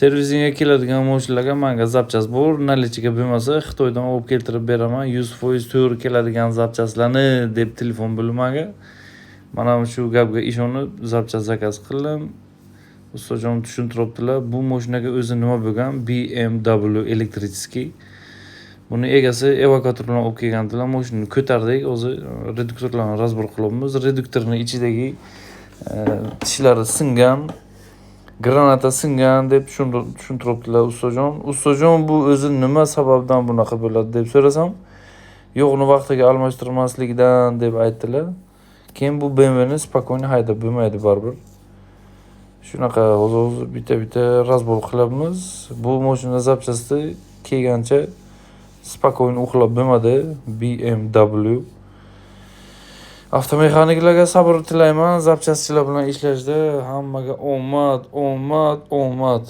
Servisinga keladigan mashinalarga menga zapchast bor, nalichiga bo'lmasa Xitoydan olib keltirib beraman. 100% to'g'ri keladigan zapchastlarni deb telefon bo'ldi menga. Mana shu gapga ishonib zapchast zakaz qildim. Ustajon tushuntiribdilar. Bu mashinaga o'zi nima bo'lgan? BMW elektriskiy. Buni egasi evakuator bilan olib kelgandilar. Mashinani ko'tardik, o'zi reduktorlarni razbor qilibmiz. Reduktorning ichidagi tishlari singan, granata singan deb tushuntiribdilar ustajon. Ustajon bu o'zi nima sababdan bunaqa bo'ladi deb so'rasam, yo'qni vaqtiga almashtirmaslikdan deb aytdilar. Keyin bu BMWni spokойно haydab bo'lmaydi baribir. Shunaqa o'zi bitta razbor qilyapmiz. Bu mashina zapchasti kelgancha spokойно uxlab bo'lmadi. BMW. Avtomexaniklarga sabr tilayman. Zapchastchilar bilan ishlashda hammaga omad.